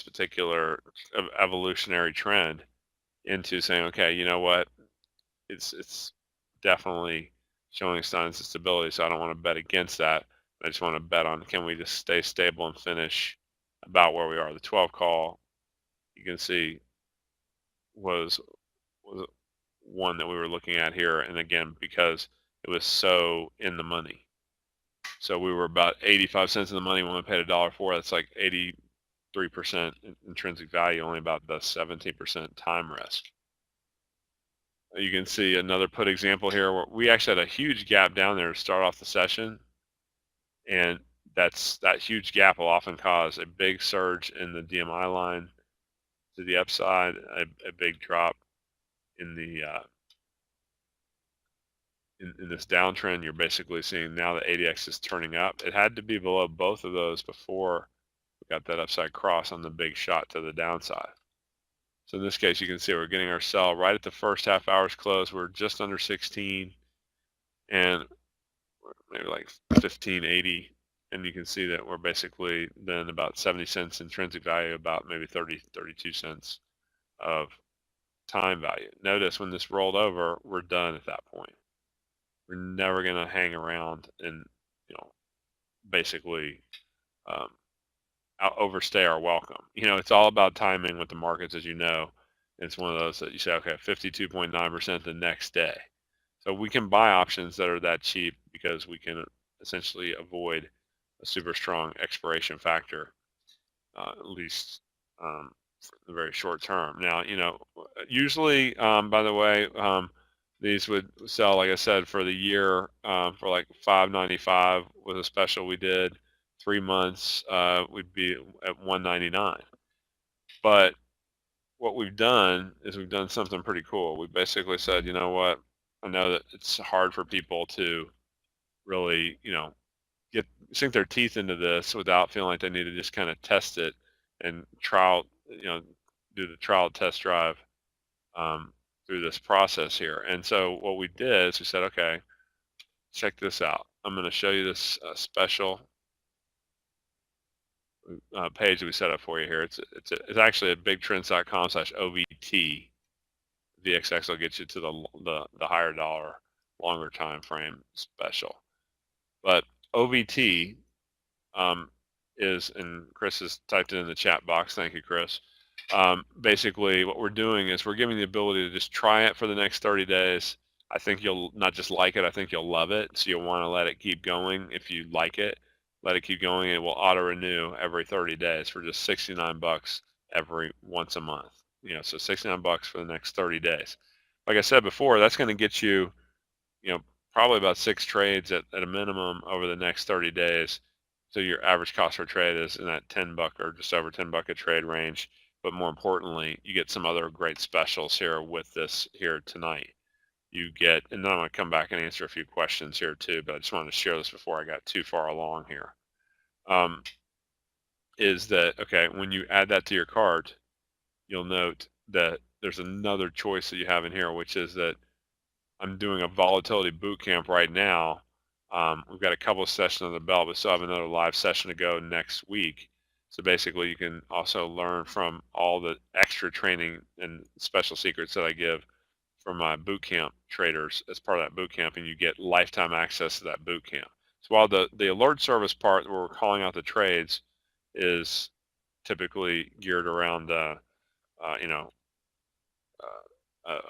particular evolutionary trend into saying, okay, you know what, it's definitely showing signs of stability. So I don't want to bet against that. I just want to bet on, can we just stay stable and finish about where we are. The 12 call, you can see, was one that we were looking at here, and again, because it was so in the money. So we were about 85 cents in the money when we paid $1 for it. That's like 83% intrinsic value, only about the 17% time risk. You can see another put example here where we actually had a huge gap down there to start off the session, and that huge gap will often cause a big surge in the DMI line to the upside, a big drop in the in this downtrend. You're basically seeing now the ADX is turning up. It had to be below both of those before we got that upside cross on the big shot to the downside. So in this case, you can see we're getting our sell right at the first half hour's close. We're just under 16 and maybe like 1580. And you can see that we're basically then about 70 cents intrinsic value, about maybe 32 cents of time value. Notice when this rolled over, we're done at that point. We're never going to hang around and, basically overstay our welcome. It's all about timing with the markets, as you know. It's one of those that you say, okay, 52.9% the next day. So we can buy options that are that cheap because we can essentially avoid a super strong expiration factor, at least for the very short term. Now, usually, by the way, these would sell, like I said, for the year for like $5.95 with a special we did. 3 months would be at $1.99. But what we've done is we've done something pretty cool. We basically said, you know what? I know that it's hard for people to really, sink their teeth into this without feeling like they need to just kind of test it and do the trial test drive through this process here. And so what we did is we said, okay, check this out. I'm going to show you this special page that we set up for you here. It's actually at bigtrends.com/OVT. VXX will get you to the higher dollar, longer time frame special. But OVT is, and Chris has typed it in the chat box. Thank you, Chris. Basically, what we're doing is we're giving the ability to just try it for the next 30 days. I think you'll not just like it, I think you'll love it. So you'll want to let it keep going. If you like it, let it keep going. It will auto renew every 30 days for just $69 every once a month. So $69 for the next 30 days. Like I said before, that's going to get you, probably about 6 trades at a minimum over the next 30 days. So your average cost per trade is in that $10 or just over $10 a trade range. But more importantly, you get some other great specials here with this here tonight. You get, and then I'm going to come back and answer a few questions here too, but I just wanted to share this before I got too far along here. Is that, okay, when you add that to your cart, you'll note that there's another choice that you have in here, which is that I'm doing a volatility boot camp right now. We've got a couple of sessions on the belt, but still have another live session to go next week. So basically, you can also learn from all the extra training and special secrets that I give from my boot camp traders as part of that boot camp, and you get lifetime access to that boot camp. So while the alert service part where we're calling out the trades is typically geared around a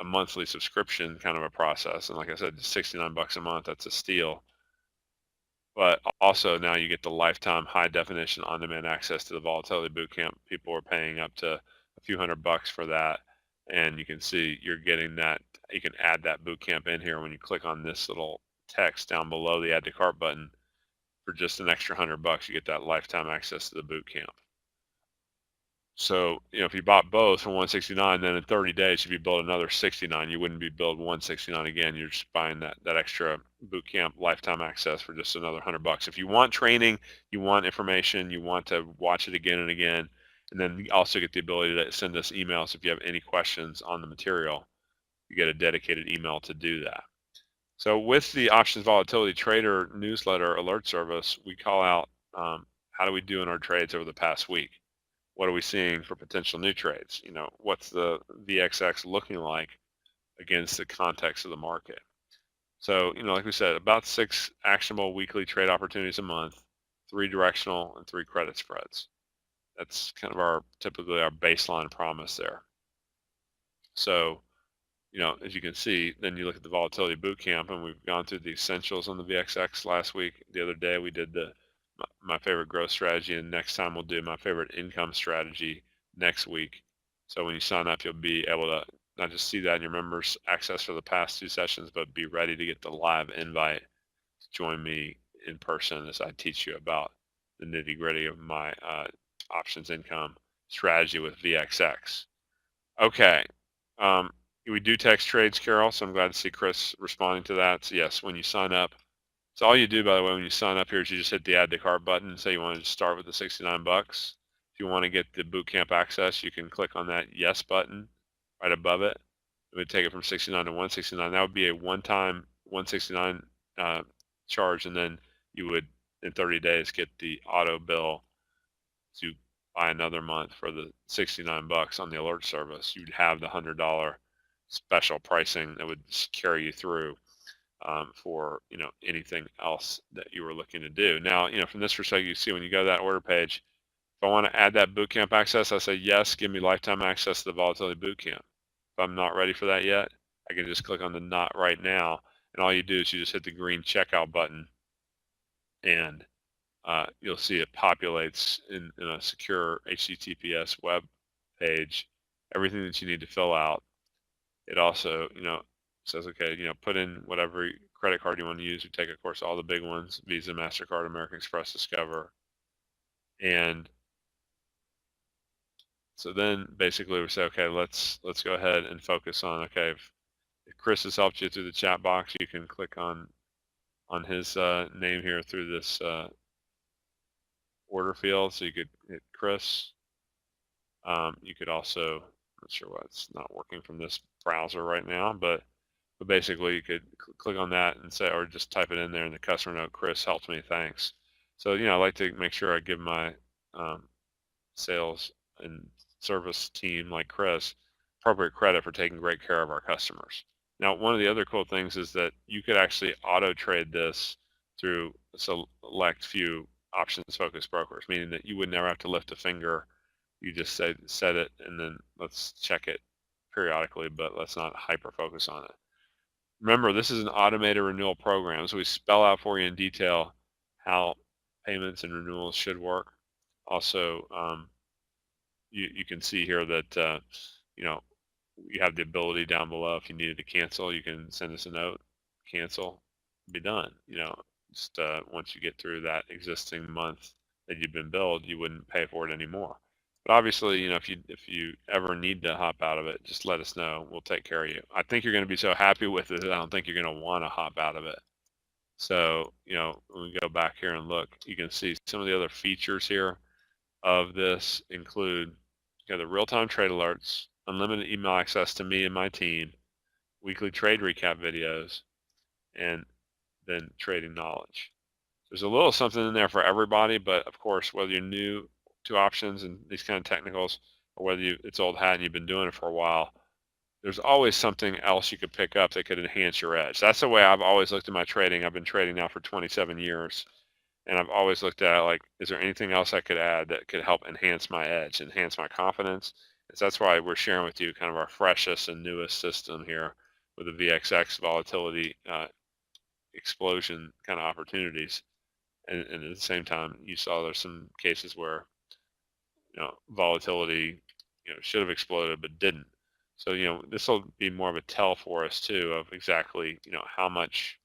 monthly subscription kind of a process, and like I said, $69 a month, that's a steal. But also now you get the lifetime high definition on-demand access to the volatility bootcamp. People are paying up to a few $100 for that, and you can see you're getting that. You can add that bootcamp in here when you click on this little text down below the add to cart button. For just an extra $100, you get that lifetime access to the bootcamp. So, if you bought both for $169, then in 30 days, if you build another 69, you wouldn't be billed $169 again. You're just buying that extra bootcamp lifetime access for just another $100. If you want training, you want information, you want to watch it again and again, and then you also get the ability to send us emails if you have any questions on the material. You get a dedicated email to do that. So with the Options Volatility Trader newsletter alert service, we call out how do we do in our trades over the past week? What are we seeing for potential new trades? What's the VXX looking like against the context of the market? So, like we said, about 6 actionable weekly trade opportunities a month, 3 directional and 3 credit spreads. That's kind of typically our baseline promise there. So, as you can see, then you look at the volatility boot camp, and we've gone through the essentials on the VXX last week. The other day we did my favorite growth strategy, and next time we'll do my favorite income strategy next week. So when you sign up, you'll be able to not just see that in your members access for the past 2 sessions, but be ready to get the live invite to join me in person as I teach you about the nitty gritty of my options income strategy with VXX. Okay. We do text trades, Carol, so I'm glad to see Chris responding to that. So yes, when you sign up, so all you do, by the way, when you sign up here is you just hit the add to cart button and say you want to start with the 69 bucks. If you want to get the bootcamp access, you can click on that yes button right above it. It would take it from 69 to 169. That would be a one-time 169 charge, and then you would in 30 days get the auto bill to buy another month for the 69 bucks on the alert service. You'd have the $100 special pricing that would carry you through for anything else that you were looking to do. Now, from this perspective, you see when you go to that order page, if I want to add that bootcamp access, I say yes, give me lifetime access to the volatility bootcamp. If I'm not ready for that yet, I can just click on the not right now, and all you do is you just hit the green checkout button, and you'll see it populates in a secure HTTPS web page, everything that you need to fill out. It also, says, okay, put in whatever credit card you want to use. We take, of course, all the big ones, Visa, MasterCard, American Express, Discover. And so then basically we say, okay, let's go ahead and focus on, okay, if Chris has helped you through the chat box, you can click on his name here through this order field. So you could hit Chris. You could also, I'm not sure why it's not working from this browser right now, but basically you could click on that and say, or just type it in there in the customer note, Chris helped me, thanks. So, I like to make sure I give my sales and service team like Chris appropriate credit for taking great care of our customers. Now, one of the other cool things is that you could actually auto trade this through a select few options focused brokers, meaning that you would never have to lift a finger. You just set it, and then let's check it periodically, but let's not hyper focus on it. Remember, this is an automated renewal program, so we spell out for you in detail how payments and renewals should work. Also, you can see here that you have the ability down below, if you needed to cancel, you can send us a note, cancel, be done. Just once you get through that existing month that you've been billed, you wouldn't pay for it anymore. But obviously, if you ever need to hop out of it, just let us know. We'll take care of you. I think you're going to be so happy with it, I don't think you're going to want to hop out of it. So, when we go back here and look, you can see some of the other features here of this include the real-time trade alerts, unlimited email access to me and my team, weekly trade recap videos, and then trading knowledge. There's a little something in there for everybody, but of course, whether you're new to options and these kind of technicals, or whether it's old hat and you've been doing it for a while, there's always something else you could pick up that could enhance your edge. That's the way I've always looked at my trading. I've been trading now for 27 years. And I've always looked at it like, is there anything else I could add that could help enhance my edge, enhance my confidence? So that's why we're sharing with you kind of our freshest and newest system here with the VXX volatility explosion kind of opportunities. And at the same time, you saw there's some cases where volatility should have exploded but didn't. So this will be more of a tell for us too of exactly how much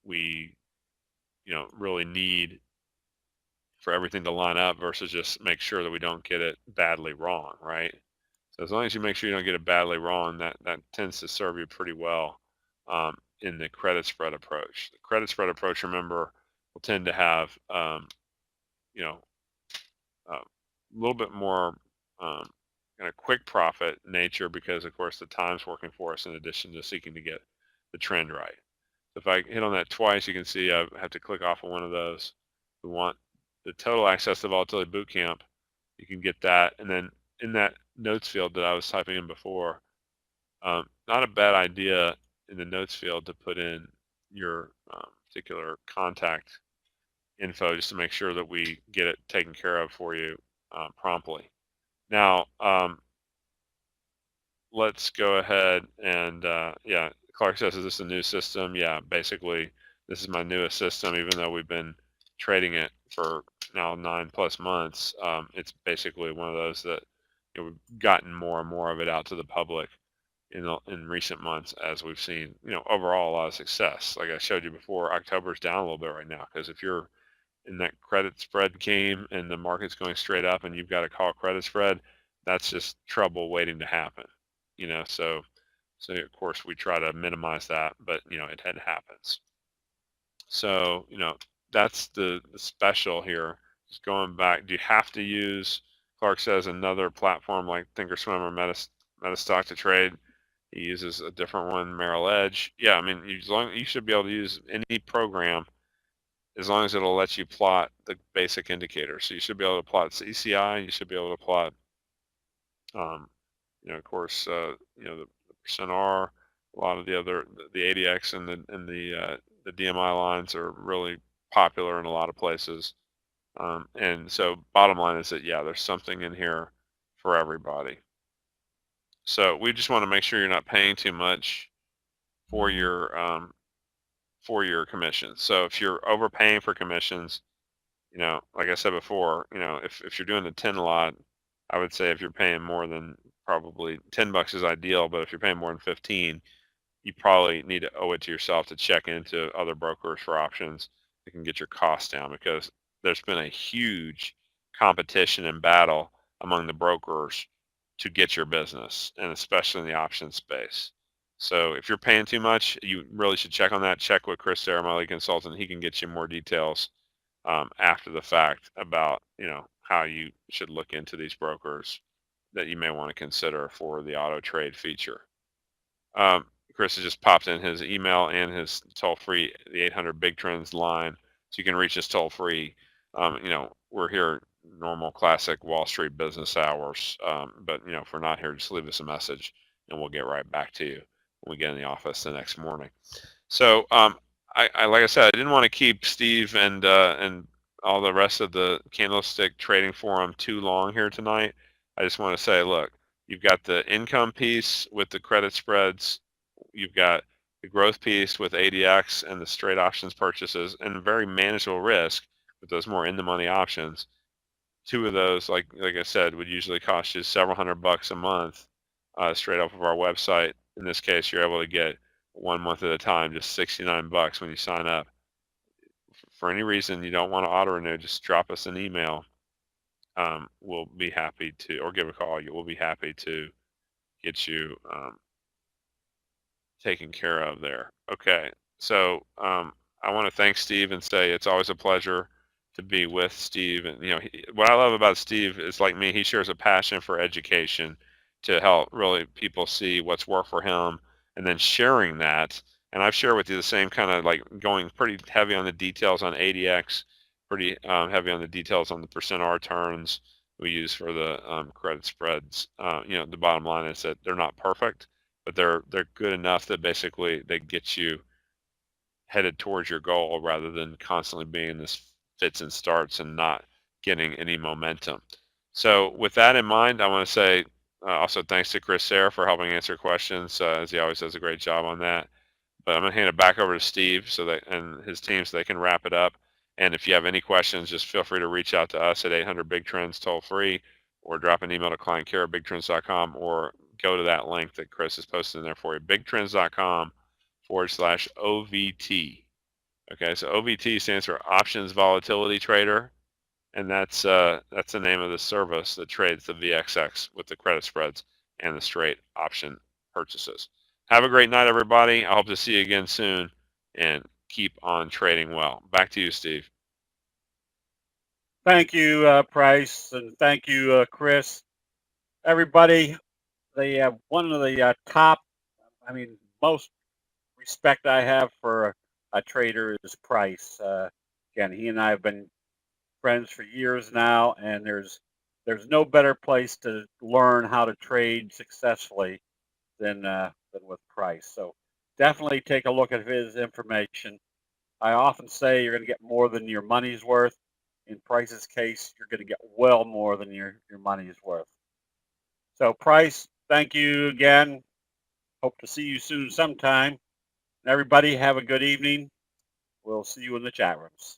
we really need for everything to line up versus just make sure that we don't get it badly wrong, right? So as long as you make sure you don't get it badly wrong, that tends to serve you pretty well in the credit spread approach. The credit spread approach, remember, will tend to have a little bit more kind of quick profit nature because, of course, the time's working for us in addition to seeking to get the trend right. So if I hit on that twice, you can see I have to click off of one of those. We want the total access to volatility bootcamp. You can get that, and then in that notes field that I was typing in before, not a bad idea in the notes field to put in your particular contact info just to make sure that we get it taken care of for you promptly. Now, let's go ahead and, yeah, Clark says, is this a new system? Yeah, basically, this is my newest system, even though we've been trading it for now 9+ months. It's basically one of those that we've gotten more and more of it out to the public in recent months, as we've seen, overall a lot of success. Like I showed you before, October's down a little bit right now because if you're in that credit spread game and the market's going straight up and you've got a call credit spread, that's just trouble waiting to happen. So of course we try to minimize that, but it happens. So that's the special here. Just going back, do you have to use, Clark says, another platform like Thinkorswim or Metastock to trade? He uses a different one, Merrill Edge. Yeah, I mean, you should be able to use any program as long as it'll let you plot the basic indicators. So you should be able to plot CCI. You should be able to plot, of course, the percent R. A lot of the other, the ADX and the DMI lines are really popular in a lot of places. And so bottom line is that, yeah, there's something in here for everybody. So we just want to make sure you're not paying too much for your commissions. So if you're overpaying for commissions, like I said before, if you're doing the 10 lot, I would say if you're paying more than probably $10 is ideal, but if you're paying more than 15, you probably need to owe it to yourself to check into other brokers for options that can get your costs down, because there's been a huge competition and battle among the brokers to get your business, and especially in the option space. So if you're paying too much, you really should check on that. Check with Chris Sarah, my lead consultant. He can get you more details after the fact about how you should look into these brokers that you may want to consider for the auto trade feature. Chris has just popped in his email and his toll free, the 800 Big Trends line, so you can reach us toll free. We're here normal classic Wall Street business hours, but if we're not here, just leave us a message and we'll get right back to you when we get in the office the next morning. So I like I said, I didn't want to keep Steve and all the rest of the candlestick trading forum too long here tonight. I just want to say, look, you've got the income piece with the credit spreads, you've got the growth piece with ADX and the straight options purchases, and very manageable risk with those more in the money options. Two of those, like I said, would usually cost you several $100 a month straight off of our website. In this case, you're able to get 1 month at a time, just $69 when you sign up. For any reason you don't want to auto renew, just drop us an email. We'll be happy to, or give a call. We'll be happy to get you taken care of there. Okay, so I want to thank Steve and say it's always a pleasure to be with Steve. And what I love about Steve is, like me, he shares a passion for education to help really people see what's worked for him, and then sharing that. And I've shared with you the same kind of, like, going pretty heavy on the details on ADX, pretty heavy on the details on the percent R turns we use for the credit spreads. The bottom line is that they're not perfect, but they're good enough that basically they get you headed towards your goal rather than constantly being in this fits and starts and not getting any momentum. So with that in mind, I want to say also thanks to Chris Sarah for helping answer questions, as he always does a great job on that. But I'm going to hand it back over to Steve and his team so they can wrap it up. And if you have any questions, just feel free to reach out to us at 800 Big Trends toll free, or drop an email to clientcare@bigtrends.com, or go to that link that Chris has posted in there for you, bigtrends.com/OVT. Okay, so OVT stands for Options Volatility Trader, and that's the name of the service that trades the VXX with the credit spreads and the straight option purchases. Have a great night, everybody. I hope to see you again soon, and keep on trading well. Back to you, Steve. Thank you, Price, and thank you, Chris. Everybody, one of the top, most respect I have for a trader is Price. Again, he and I have been friends for years now, and there's no better place to learn how to trade successfully than with Price. So definitely take a look at his information. I often say you're going to get more than your money's worth. In Price's case, you're going to get well more than your money's worth. So Price, thank you again. Hope to see you soon sometime. And everybody have a good evening. We'll see you in the chat rooms.